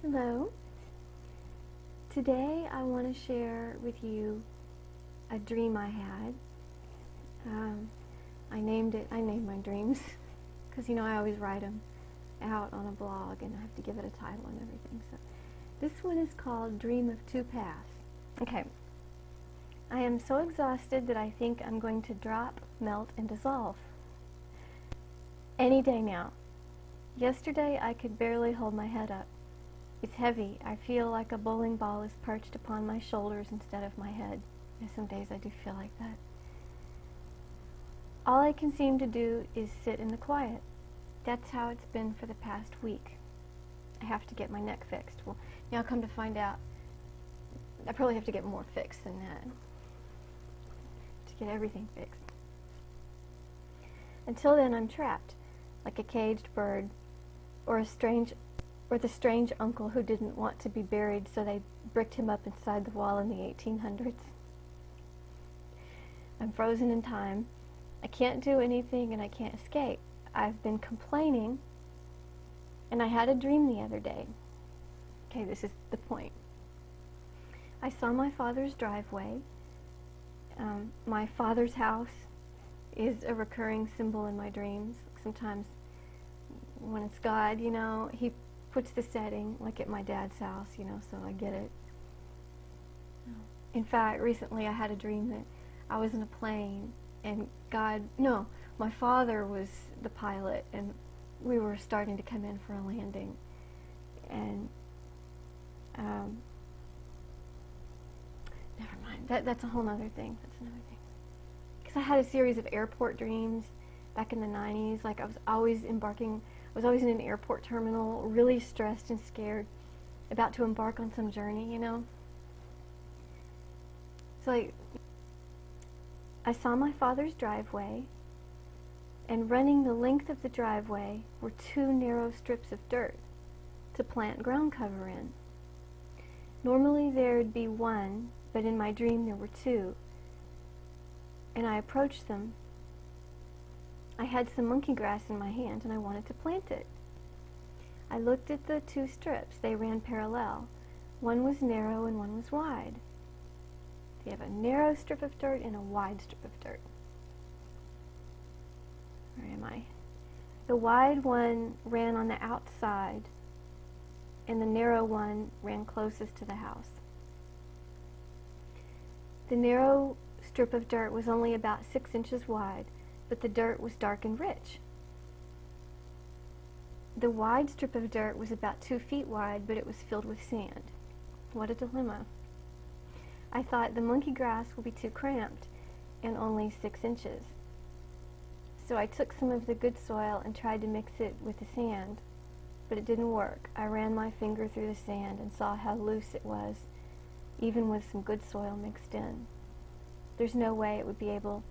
Hello. Today I want to share with you a dream I had. I named my dreams because I always write them out on a blog and I have to give it a title and everything. So this one is called Dream of Two Paths. Okay. I am so exhausted that I think I'm going to drop, melt, and dissolve. Any day now. Yesterday I could barely hold my head up. It's heavy. I feel like a bowling ball is perched upon my shoulders instead of my head. And some days I do feel like that. All I can seem to do is sit in the quiet. That's how it's been for the past week. I have to get my neck fixed. Well, now come to find out, I probably have to get more fixed than that. To get everything fixed. Until then, I'm trapped, like a caged bird, or the strange uncle who didn't want to be buried, so they bricked him up inside the wall in the 1800s. I'm frozen in time. I can't do anything and I can't escape. I've been complaining, and I had a dream the other day. Okay, this is the point. I saw my father's driveway. My father's house is a recurring symbol in my dreams. Sometimes when it's God, he puts the setting, like at my dad's house, so I get it. In fact, recently I had a dream that I was in a plane and my father was the pilot and we were starting to come in for a landing. And never mind, that's a whole other thing. That's another thing. Because I had a series of airport dreams back in the 90s, like I was always in an airport terminal, really stressed and scared, about to embark on some journey, So I saw my father's driveway, and running the length of the driveway were two narrow strips of dirt to plant ground cover in. Normally there'd be one, but in my dream there were two, and I approached them. I had some monkey grass in my hand and I wanted to plant it. I looked at the two strips. They ran parallel. One was narrow and one was wide. You have a narrow strip of dirt and a wide strip of dirt. Where am I? The wide one ran on the outside and the narrow one ran closest to the house. The narrow strip of dirt was only about 6 inches wide, but the dirt was dark and rich. The wide strip of dirt was about 2 feet wide, but it was filled with sand. What a dilemma. I thought the monkey grass will be too cramped and only 6 inches. So I took some of the good soil and tried to mix it with the sand, but it didn't work. I ran my finger through the sand and saw how loose it was, even with some good soil mixed in. There's no way it would be able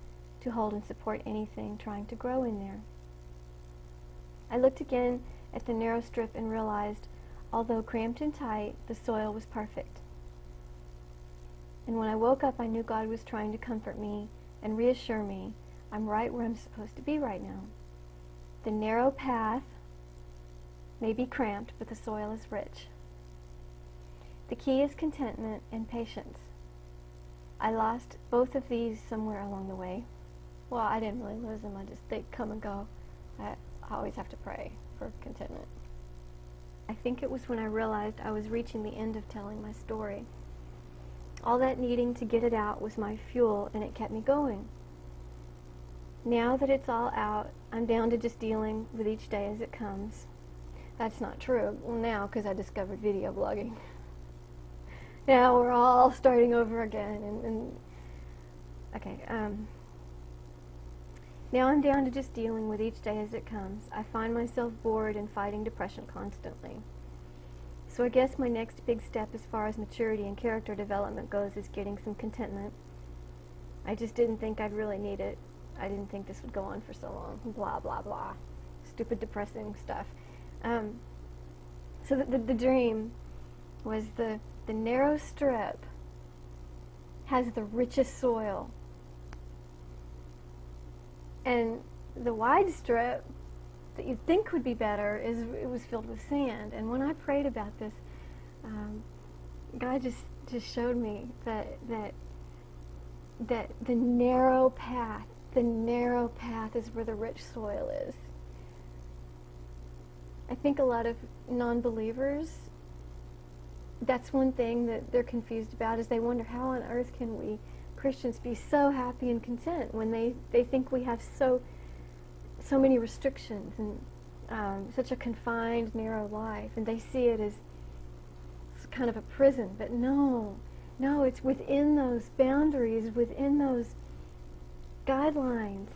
to hold and support anything trying to grow in there. I looked again at the narrow strip and realized, although cramped and tight, the soil was perfect. And when I woke up, I knew God was trying to comfort me and reassure me I'm right where I'm supposed to be right now. The narrow path may be cramped, but the soil is rich. The key is contentment and patience. I lost both of these somewhere along the way. Well, I didn't really lose them. They come and go. I always have to pray for contentment. I think it was when I realized I was reaching the end of telling my story. All that needing to get it out was my fuel, and it kept me going. Now that it's all out, I'm down to just dealing with each day as it comes. That's not true. Well, now, because I discovered video blogging. Now we're all starting over again, now I'm down to just dealing with each day as it comes. I find myself bored and fighting depression constantly. So I guess my next big step as far as maturity and character development goes is getting some contentment. I just didn't think I'd really need it. I didn't think this would go on for so long. Blah, blah, blah. Stupid, depressing stuff. So the dream was the narrow strip has the richest soil. And the wide strip that you'd think would be better it was filled with sand. And when I prayed about this, God just showed me that the narrow path is where the rich soil is. I think a lot of non-believers, that's one thing that they're confused about, is they wonder how on earth can we Christians be so happy and content when they think we have so many restrictions and such a confined, narrow life, and they see it as kind of a prison. But no, it's within those boundaries, within those guidelines.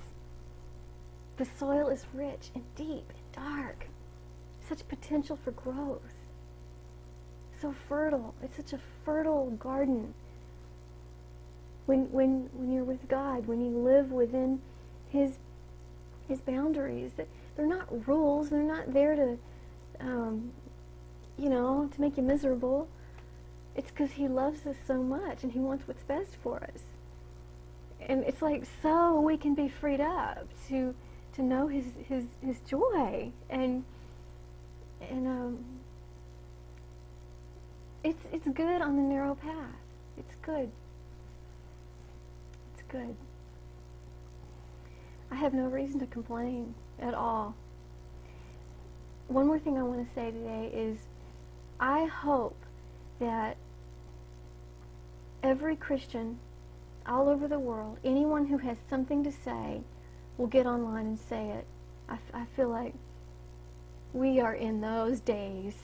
The soil is rich and deep and dark. Such potential for growth. So fertile. It's such a fertile garden. When you're with God, when you live within His boundaries, that they're not rules. They're not there to to make you miserable. It's because He loves us so much and He wants what's best for us. And it's like so we can be freed up to know His joy and it's good on the narrow path. It's good. It's good. I have no reason to complain at all. One more thing I want to say today is I hope that every Christian all over the world, anyone who has something to say, will get online and say it. I feel like we are in those days